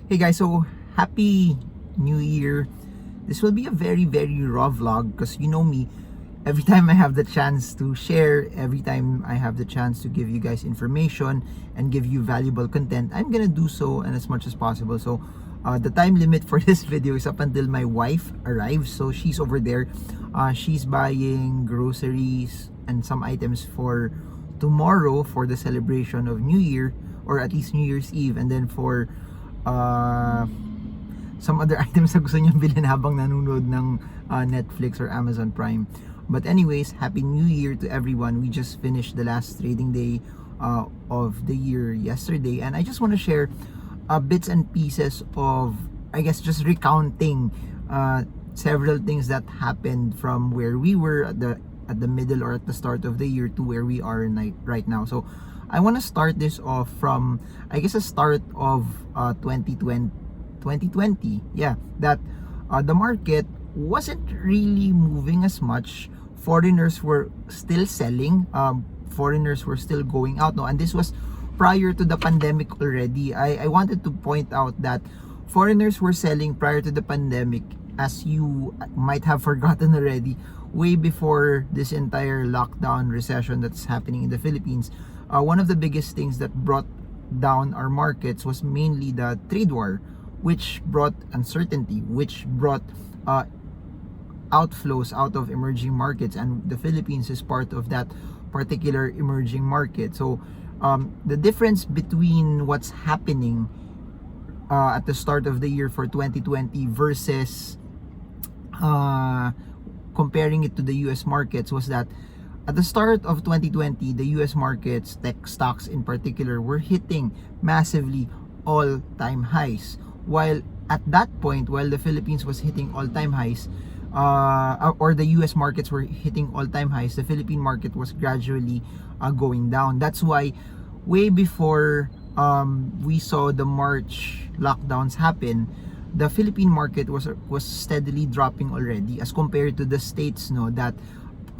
Hey guys, so happy new year. This will be a very raw vlog because you know me, every time I have the chance to share, every time I have the chance to give you guys information and give you valuable content, I'm gonna do so and as much as possible. So the time limit for this video is up until my wife arrives. So she's over there. She's buying groceries and some items for tomorrow for the celebration of New Year, or at least New Year's Eve, and then for uh, some other items na gusto niyang bilhin habang nanonood ng Netflix or Amazon Prime. But anyways, Happy New Year to everyone. We just finished the last trading day of the year yesterday, and I just want to share bits and pieces of, I guess, just recounting several things that happened from where we were at the middle or at the start of the year to where we are right now. So I want to start this off from, I guess, the start of 2020. Yeah, that the market wasn't really moving as much. Foreigners were still selling. Foreigners were still going out. No, and this was prior to the pandemic already. I wanted to point out that foreigners were selling prior to the pandemic, as you might have forgotten already, way before this entire lockdown recession that's happening in the Philippines. One of the biggest things that brought down our markets was mainly the trade war, which brought uncertainty, which brought outflows out of emerging markets, and the Philippines is part of that particular emerging market. So the difference between what's happening at the start of the year for 2020 versus comparing it to the US markets was that at the start of 2020, the US markets, tech stocks in particular, were hitting massively all-time highs. While at that point, while the Philippines was hitting all-time highs, or the US markets were hitting all-time highs, the Philippine market was gradually going down. That's why way before we saw the March lockdowns happen, the Philippine market was steadily dropping already as compared to the States, no, that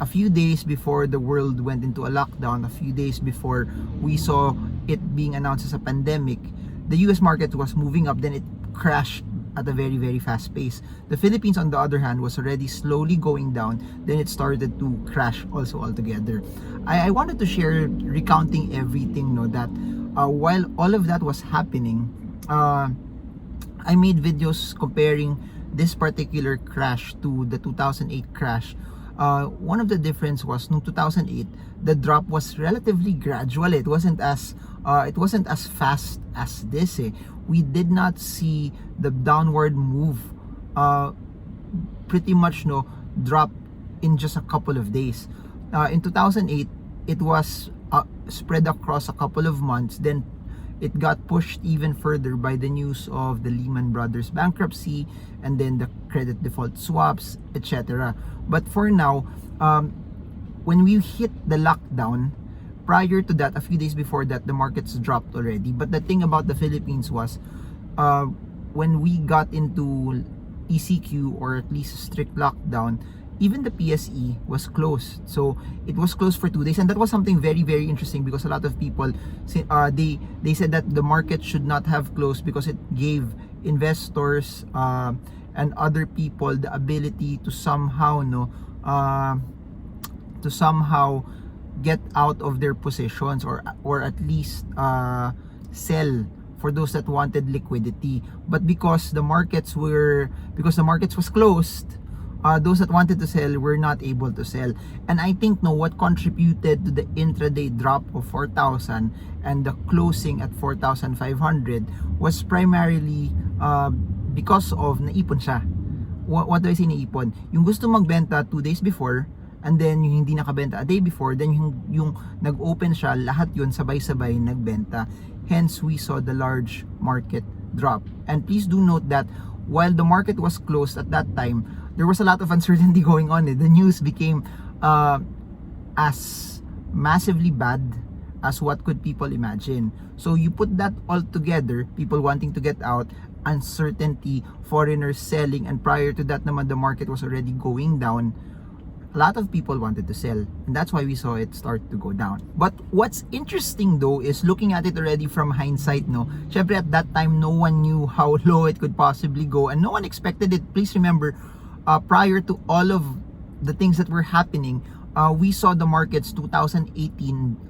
a few days before the world went into a lockdown, a few days before we saw it being announced as a pandemic, the US market was moving up, then it crashed at a very fast pace. The Philippines, on the other hand, was already slowly going down, then it started to crash also altogether. I wanted to share, recounting everything, no, that while all of that was happening, I made videos comparing this particular crash to the 2008 crash. One of the difference was no 2008, the drop was relatively gradual. It wasn't as fast as this. We did not see the downward move pretty much drop in just a couple of days. In 2008, it was spread across a couple of months. Then it got pushed even further by the news of the Lehman Brothers bankruptcy and then the credit default swaps, etc. But for now, when we hit the lockdown, prior to that, a few days before that, the markets dropped already. But the thing about the Philippines was, when we got into ECQ, or at least strict lockdown, even the PSE was closed. So it was closed for 2 days, and that was something very interesting, because a lot of people they said that the market should not have closed because it gave investors and other people the ability to somehow get out of their positions, or at least sell for those that wanted liquidity. But because the markets was closed, those that wanted to sell were not able to sell. And I think what contributed to the intraday drop of 4,000 and the closing at 4,500 was primarily because of naipon siya. What do I say naipon? Yung gusto magbenta 2 days before, and then yung hindi nakabenta a day before, then yung nag-open siya, lahat yun sabay-sabay nagbenta. Hence we saw the large market drop. And please do note that while the market was closed at that time, there was a lot of uncertainty going on. The news became as massively bad as what could people imagine. So you put that all together, people wanting to get out, uncertainty, foreigners selling, and prior to that naman the market was already going down. A a lot of people wanted to sell, and that's why we saw it start to go down. But what's interesting though is looking at it already from hindsight, no? Syempre at that time, no one knew how low it could possibly go, and no one expected it. Please remember, prior to all of the things that were happening, we saw the markets 2018,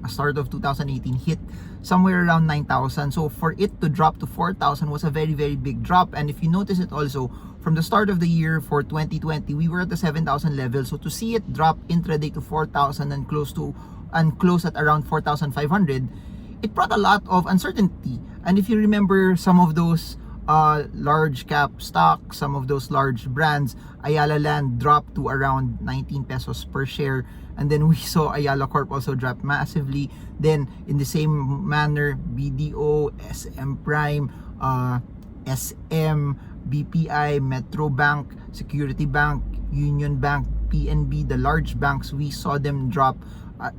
start of 2018, hit somewhere around 9,000. So for it to drop to 4,000 was a very, very big drop. And if you notice it also, from the start of the year for 2020, we were at the 7,000 level. So to see it drop intraday to 4,000 and close at around 4,500, it brought a lot of uncertainty. And if you remember some of those large cap stocks, some of those large brands, Ayala Land dropped to around 19 pesos per share, and then we saw Ayala Corp also drop massively. Then in the same manner, BDO, SM Prime, SM, BPI, Metro Bank, Security Bank, Union Bank, PNB, the large banks, we saw them drop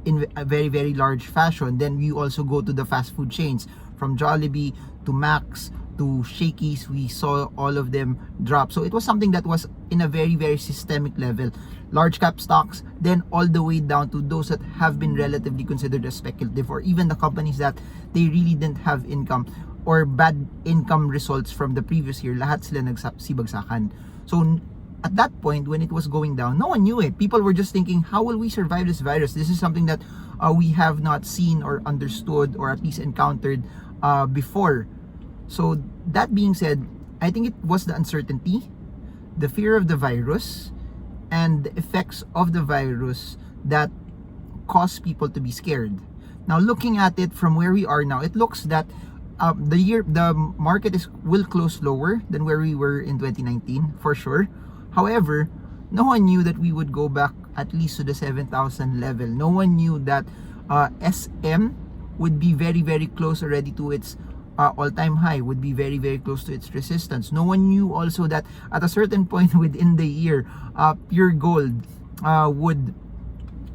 in a very, very large fashion. Then we also go to the fast food chains, from Jollibee to Max to Shakey's, we saw all of them drop. So it was something that was in a very, very systemic level. Large cap stocks, then all the way down to those that have been relatively considered as speculative, or even the companies that they really didn't have income or bad income results from the previous year. Lahat sila nagsibagsakan. So at that point, when it was going down, no one knew it. People were just thinking, how will we survive this virus? This is something that we have not seen or understood, or at least encountered before. So that being said, I think it was the uncertainty, the fear of the virus, and the effects of the virus that caused people to be scared. Now looking at it from where we are now, it looks that the market will close lower than where we were in 2019 for sure. However, no one knew that we would go back at least to the 7,000 level. No one knew that SM would be very, very close already to its all-time high, would be very, very close to its resistance. No one knew also that at a certain point within the year, pure gold would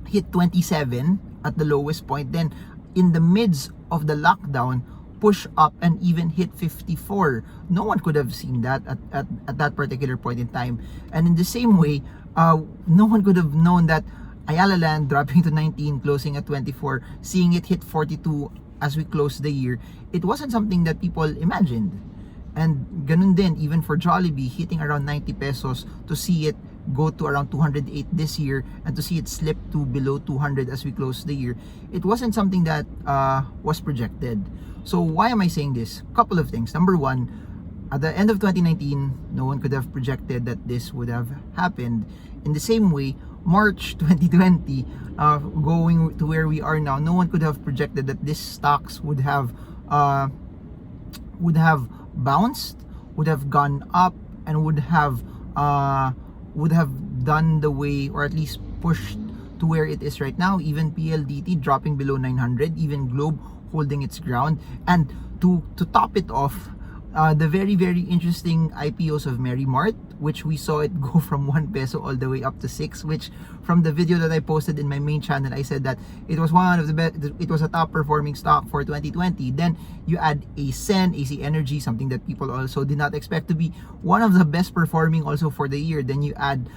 hit 27 at the lowest point. Then in the midst of the lockdown, push up and even hit 54. No one could have seen that at that particular point in time. And in the same way, no one could have known that Ayala Land dropping to 19, closing at 24, seeing it hit 42 as we close the year, it wasn't something that people imagined. And ganun din, even for Jollibee, hitting around 90 pesos, to see it go to around 208 this year, and to see it slip to below 200 as we close the year, it wasn't something that was projected. So why am I saying this? Couple of things. Number one, at the end of 2019, no one could have projected that this would have happened. In the same way, March 2020, going to where we are now, no one could have projected that these stocks would have bounced, would have gone up, and would have done the way, or at least pushed to where it is right now. Even PLDT dropping below 900, even Globe holding its ground. And to top it off, the very, very interesting IPOs of Mary Mart, which we saw it go from 1 peso all the way up to 6, which from the video that I posted in my main channel, I said that it was one of the best, it was a top performing stock for 2020. Then you add ASEN, AC Energy, something that people also did not expect to be one of the best performing also for the year. Then you add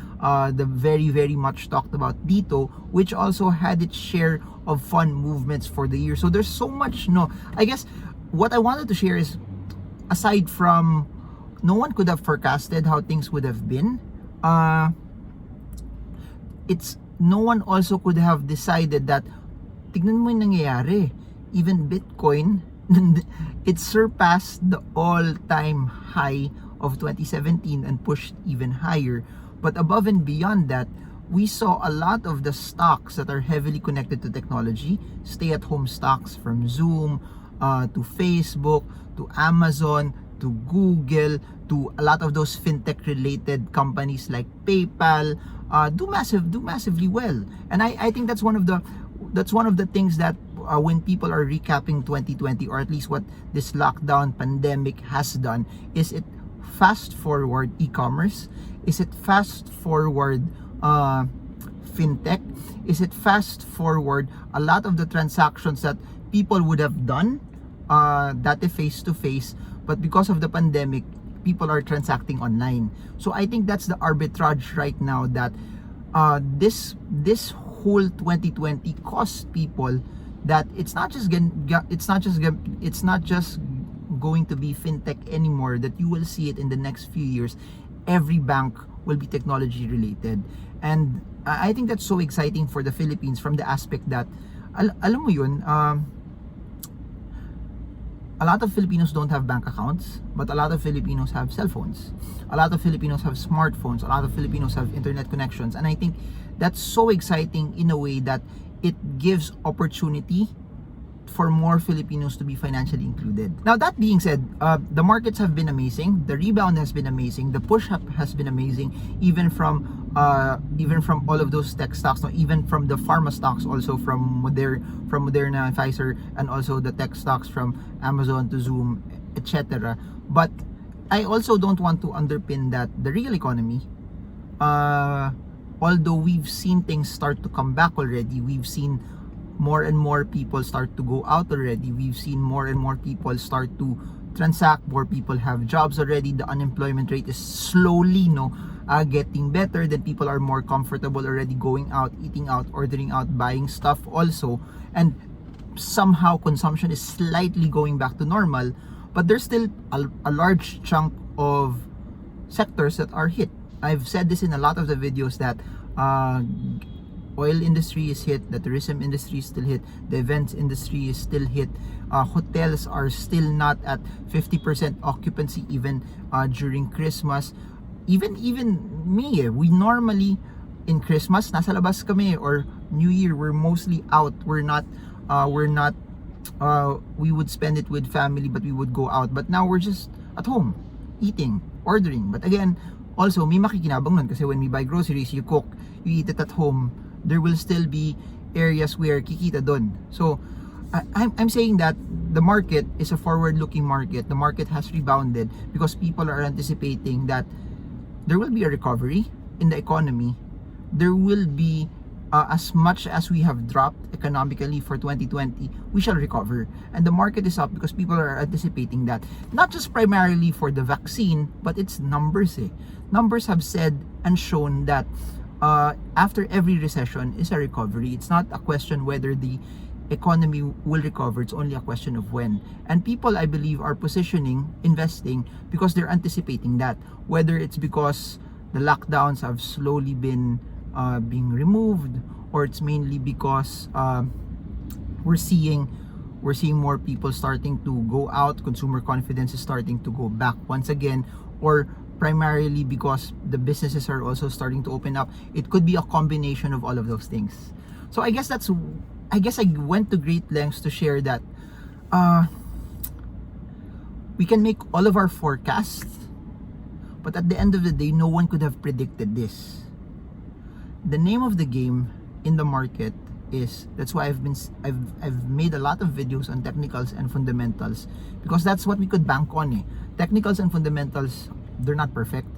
the very, very much talked about Dito, which also had its share of fun movements for the year. So there's so much, I guess what I wanted to share is, aside from no one could have forecasted how things would have been, no one also could have decided that, tignan mo yung nangyayari, even Bitcoin, it surpassed the all-time high of 2017 and pushed even higher. But above and beyond that, we saw a lot of the stocks that are heavily connected to technology, stay-at-home stocks, from Zoom to Facebook to Amazon to Google to a lot of those fintech related companies like PayPal, do massively well. And I think that's one of the things that when people are recapping 2020, or at least what this lockdown pandemic has done, is it fast forward e-commerce? Is it fast forward fintech? Is it fast forward a lot of the transactions that people would have done dati face to face, but because of the pandemic, people are transacting online. So I think that's the arbitrage right now, that this whole 2020 cost people that it's not just going to be fintech anymore, that you will see it in the next few years. Every bank will be technology related, and I think that's so exciting for the Philippines from the aspect that alam mo yun, a lot of Filipinos don't have bank accounts, but a lot of Filipinos have cell phones. A lot of Filipinos have smartphones. A lot of Filipinos have internet connections. And I think that's so exciting in a way that it gives opportunity for more Filipinos to be financially included. Now, that being said, the markets have been amazing. The rebound has been amazing. The push up has been amazing, even from all of those tech stocks, no, even from the pharma stocks, also from Moderna and Pfizer, and also the tech stocks from Amazon to Zoom, etc. But I also don't want to underpin that the real economy, although we've seen things start to come back already, we've seen more and more people start to go out already, we've seen more and more people start to transact, more people have jobs already, the unemployment rate is slowly getting better, then people are more comfortable already going out, eating out, ordering out, buying stuff also, and somehow consumption is slightly going back to normal. But there's still a large chunk of sectors that are hit. I've said this in a lot of the videos that oil industry is hit, the tourism industry is still hit, the events industry is still hit, hotels are still not at 50% occupancy even during Christmas. Even me, we normally in Christmas nasa labas kami, or New Year we're mostly out, we would spend it with family, but we would go out. But now we're just at home eating, ordering. But again, also may makikinabang nun kasi when we buy groceries, you cook, you eat it at home, there will still be areas where kikita dun. So I'm saying that the market is a forward-looking market. The market has rebounded because people are anticipating that there will be a recovery in the economy. There will be as much as we have dropped economically for 2020, we shall recover. And the market is up because people are anticipating that. Not just primarily for the vaccine, but it's numbers. Numbers have said and shown that after every recession is a recovery. It's not a question whether the economy will recover, it's only a question of when. And people, I believe, are positioning, investing, because they're anticipating that. Whether it's because the lockdowns have slowly been being removed, or it's mainly because we're seeing more people starting to go out, consumer confidence is starting to go back once again, or primarily because the businesses are also starting to open up. It could be a combination of all of those things. So I guess I went to great lengths to share that we can make all of our forecasts, but at the end of the day, no one could have predicted this. The name of the game in the market is, that's why I've made a lot of videos on technicals and fundamentals, because that's what we could bank on. Technicals and fundamentals, they're not perfect.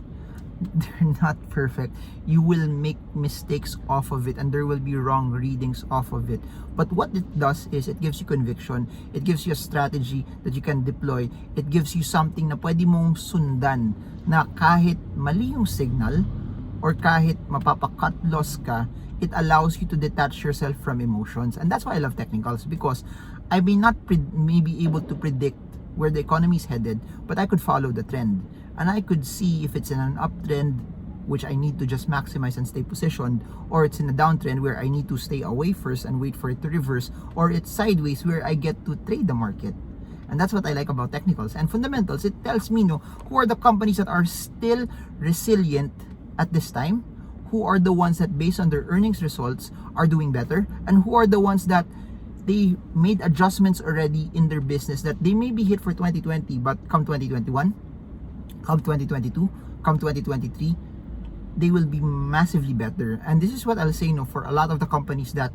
They're not perfect. You will make mistakes off of it, and there will be wrong readings off of it. But what it does is it gives you conviction. It gives you a strategy that you can deploy. It gives you something na pwede mong sundan, na kahit mali yung signal or kahit mapapacut loss ka, it allows you to detach yourself from emotions. And that's why I love technicals, because I may not may be able to predict where the economy is headed, but I could follow the trend. And I could see if it's in an uptrend, which I need to just maximize and stay positioned, or it's in a downtrend where I need to stay away first and wait for it to reverse, or it's sideways where I get to trade the market. And that's what I like about technicals. And fundamentals, it tells me who are the companies that are still resilient at this time, who are the ones that based on their earnings results are doing better, and who are the ones that they made adjustments already in their business that they may be hit for 2020, but come 2021, come 2022, come 2023, they will be massively better. And this is what I'll say for a lot of the companies that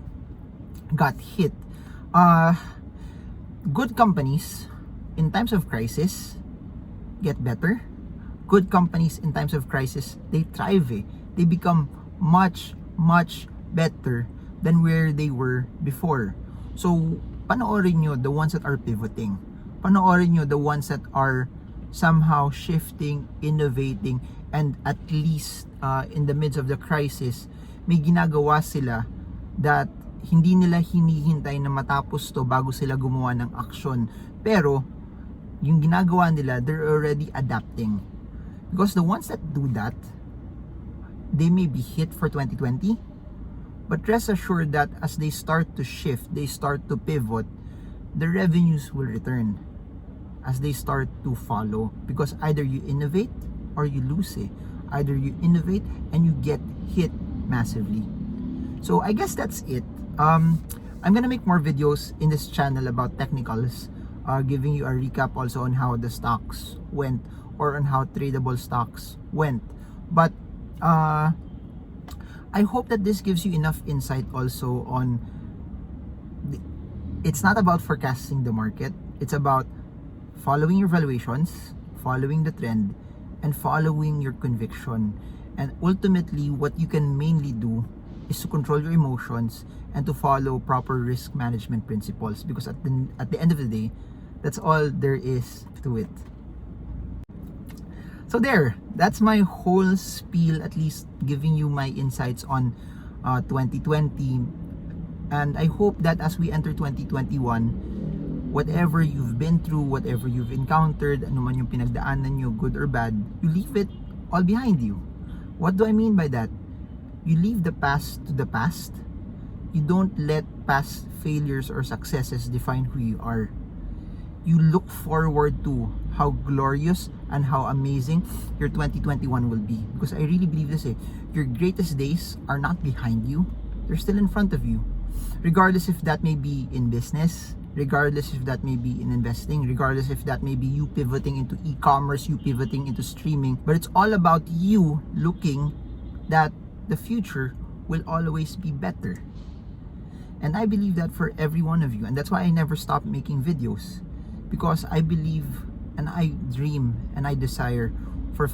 got hit. Good companies in times of crisis get better. Good companies in times of crisis, they thrive. They become much better than where they were before. So panoorin nyo the ones that are pivoting. Panoorin nyo the ones that are somehow shifting, innovating, and at least in the midst of the crisis, may ginagawa sila that hindi nila hinihintay na matapos to bago sila gumawa ng aksyon. Pero yung ginagawa nila, they're already adapting. Because the ones that do that, they may be hit for 2020, but rest assured that as they start to shift, they start to pivot, the revenues will return as they start to follow. Because either you innovate or you lose it. Either you innovate and you get hit massively. So I guess that's it. I'm gonna make more videos in this channel about technicals, giving you a recap also on how the stocks went or on how tradable stocks went. But I hope that this gives you enough insight also on it's not about forecasting the market. It's about following your valuations, following the trend, and following your conviction. And ultimately, what you can mainly do is to control your emotions and to follow proper risk management principles, because at the end of the day, that's all there is to it. So that's my whole spiel, at least giving you my insights on 2020. And I hope that as we enter 2021, whatever you've been through, whatever you've encountered, ano man yung pinagdaanan nyo, good or bad, you leave it all behind you. What do I mean by that? You leave the past to the past. You don't let past failures or successes define who you are. You look forward to how glorious and how amazing your 2021 will be. Because I really believe this, your greatest days are not behind you. They're still in front of you. Regardless if that may be in business, regardless if that may be in investing, regardless if that may be you pivoting into e-commerce, you pivoting into streaming. But it's all about you looking that the future will always be better. And I believe that for every one of you. And that's why I never stop making videos. Because I believe and I dream and I desire for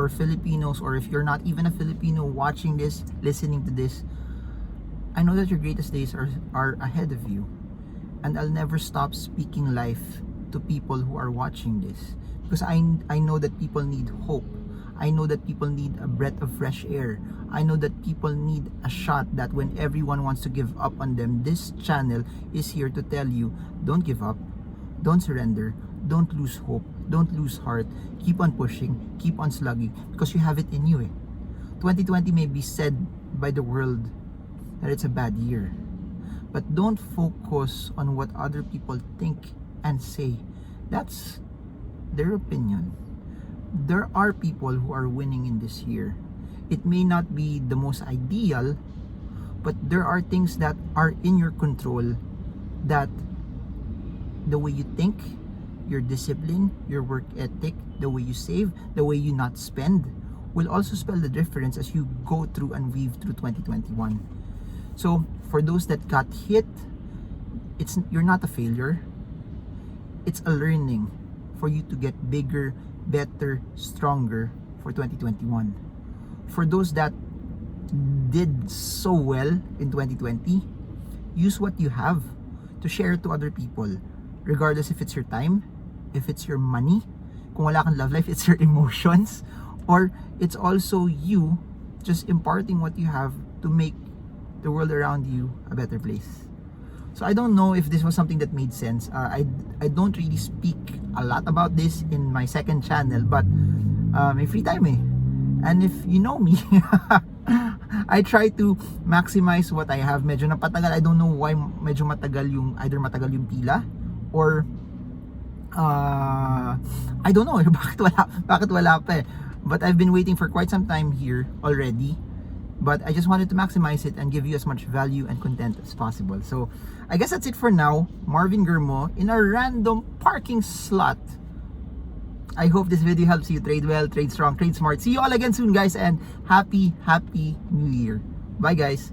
Filipinos, or if you're not even a Filipino watching this, listening to this, I know that your greatest days are ahead of you. And I'll never stop speaking life to people who are watching this. Because I know that people need hope. I know that people need a breath of fresh air. I know that people need a shot that when everyone wants to give up on them, this channel is here to tell you, don't give up, don't surrender, don't lose hope, don't lose heart, keep on pushing, keep on slugging, because you have it in you. 2020 may be said by the world that it's a bad year, but don't focus on what other people think and say. That's their opinion. There are people who are winning in this year. It may not be the most ideal, but there are things that are in your control, that the way you think, your discipline, your work ethic, the way you save, the way you not spend, will also spell the difference as you go through and weave through 2021. So for those that got hit, you're not a failure. It's a learning for you to get bigger, better, stronger for 2021. For those that did so well in 2020, use what you have to share to other people, regardless if it's your time, if it's your money, kung wala kang love life, it's your emotions, or it's also you just imparting what you have to make the world around you a better place. So I don't know if this was something that made sense. I don't really speak a lot about this in my second channel, but may free time eh. And if you know me, I try to maximize what I have. Medyo napatagal. I don't know why medyo matagal yung, either matagal yung pila, or I don't know bakit wala pa eh. But I've been waiting for quite some time here already. But I just wanted to maximize it and give you as much value and content as possible. So I guess that's it for now. Marvin Germo in a random parking slot. I hope this video helps you trade well, trade strong, trade smart. See you all again soon, guys, and happy New Year. Bye, guys.